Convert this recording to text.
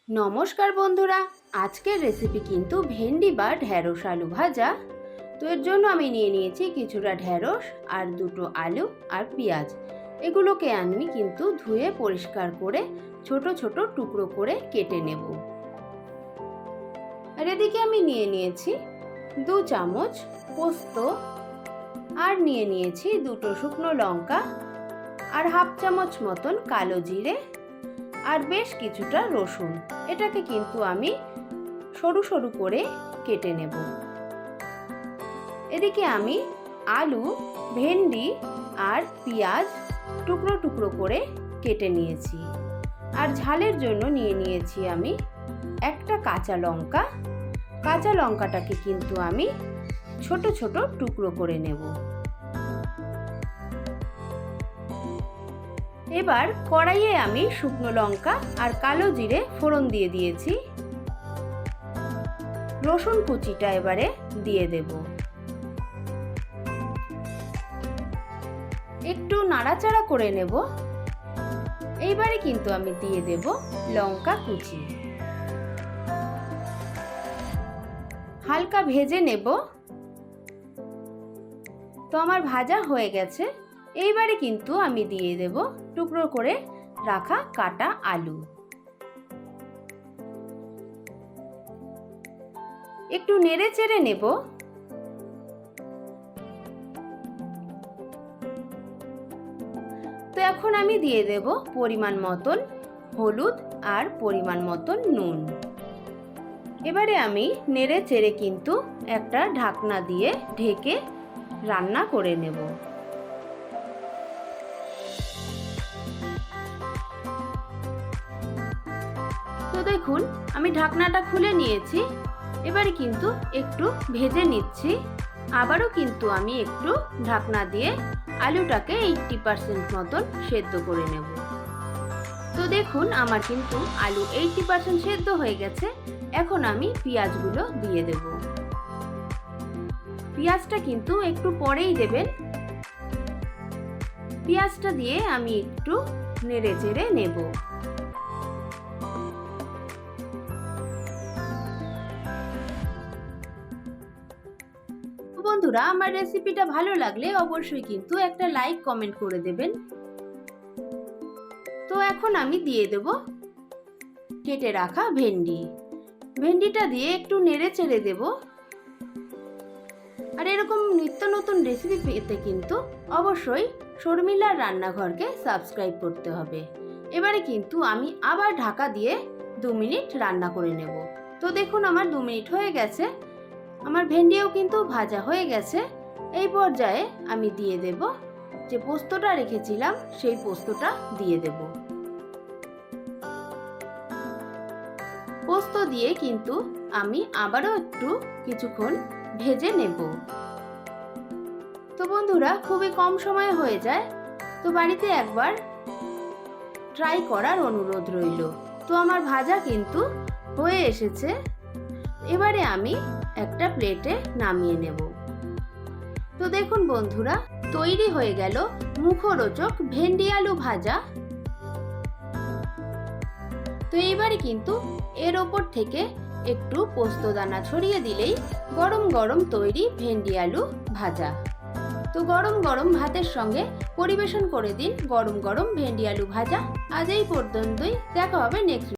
নমস্কার বন্ধুরা, আজকের রেসিপি কিন্তু ভেন্ডি বা ঢ্যাঁড়স আলু ভাজা। তো এর জন্য আমি নিয়ে নিয়েছি কিছুটা ঢ্যাঁড়স আর দুটো আলু আর পেঁয়াজ। এগুলোকে আমি কিন্তু ধুয়ে পরিষ্কার করে ছোট ছোট টুকরো করে কেটে নেব। আর এদিকে আমি নিয়ে নিয়েছি 2 চামচ পোস্ত, আর নিয়ে নিয়েছি দুটো শুকনো লঙ্কা আর হাফ চামচ মতন কালো জিরে আর বেশ কিছুটা রসুন। এটাকে কিন্তু আমি সরু সরু করে কেটে নেব। এদিকে আমি আলু, ভেন্ডি আর পেঁয়াজ টুকরো টুকরো করে কেটে নিয়েছি। আর ঝালের জন্য নিয়ে নিয়েছি আমি একটা কাঁচা লঙ্কা। কাঁচা লঙ্কাটাকে কিন্তু আমি ছোট ছোট টুকরো করে নেব। এবার কড়াইয়ে আমি শুকনো লঙ্কা আর কালো জিরে ফোড়ন দিয়ে দিয়েছি। রসুন কুচিটা এবারে দিয়ে দেব। একটু নাড়াচাড়া করে নেব। এইবারে কিন্তু আমি দিয়ে দেব লঙ্কা কুচি। হালকা ভেজে নেব। তো আমার ভাজা হয়ে গেছে। এইবারে কিন্তু আমি দিয়ে দেব টুকরো করে রাখা কাটা আলু। একটু নেড়ে চেড়ে নেব। তো এখন আমি দিয়ে দেব পরিমাণ মতন হলুদ আর পরিমাণ মতন নুন। এবারে আমি নেড়ে চেড়ে কিন্তু একটা ঢাকনা দিয়ে ঢেকে রান্না করে নেব। তো দেখুন আমি ঢাকনাটা খুলে নিয়েছি। এবারে কিন্তু একটু ভেজে নিচ্ছি। আবারও কিন্তু আমি একটু ঢাকনা দিয়ে আলুটাকে 80% মতন সেদ্ধ করে নেব। তো দেখুন আমার কিন্তু আলু 80% সেদ্ধ হয়ে গেছে। এখন আমি পেঁয়াজগুলো দিয়ে দেব। পেঁয়াজটা কিন্তু একটু পরেই দেবেন। পেঁয়াজটা দিয়ে আমি একটু নেড়ে চেড়ে নেব। বন্ধুরা, আমার রেসিপিটা ভালো লাগলে অবশ্যই কিন্তু একটা লাইক কমেন্ট করে দেবেন। তো এখন আমি দিয়ে দেব কেটে রাখা ভেন্ডি। ভেন্ডিটা দিয়ে একটু নেড়ে চেড়ে দেব। আর এরকম নিত্য নতুন রেসিপি পেতে কিন্তু অবশ্যই শর্মিলার রান্নাঘরকে সাবস্ক্রাইব করতে হবে। এবারে কিন্তু আমি আবার ঢাকা দিয়ে 2 মিনিট রান্না করে নেব। তো দেখুন আমার 2 মিনিট হয়ে গেছে। আমার ভেন্ডিও কিন্তু ভাজা হয়ে গেছে। এই পর্যায়ে আমি দিয়ে দেব যে পোস্তটা রেখেছিলাম, সেই পোস্তটা দিয়ে দেব। পোস্ত দিয়ে কিন্তু আমি আবারও একটু কিছুক্ষণ ভেজে নেব। তো বন্ধুরা, খুবই কম সময়ে হয়ে যায়। তো বাড়িতে একবার ট্রাই করার অনুরোধ রইল। তো আমার ভাজা কিন্তু হয়ে এসেছে। এবারে আমি একটা প্লেটে নামিয়ে নেব। তো দেখুন বন্ধুরা, তৈরি হয়ে গেল মুখরোচক ভেন্ডি আলু ভাজা। তো এইবারে কিন্তু এর ওপর থেকে একটু পোস্তদানা ছড়িয়ে দিলেই গরম গরম তৈরি ভেন্ডি আলু ভাজা। তো গরম গরম ভাতের সঙ্গে পরিবেশন করে দিন গরম গরম ভেন্ডি আলু ভাজা। আজ এই পর্যন্তই। দেখা হবে নেক্সট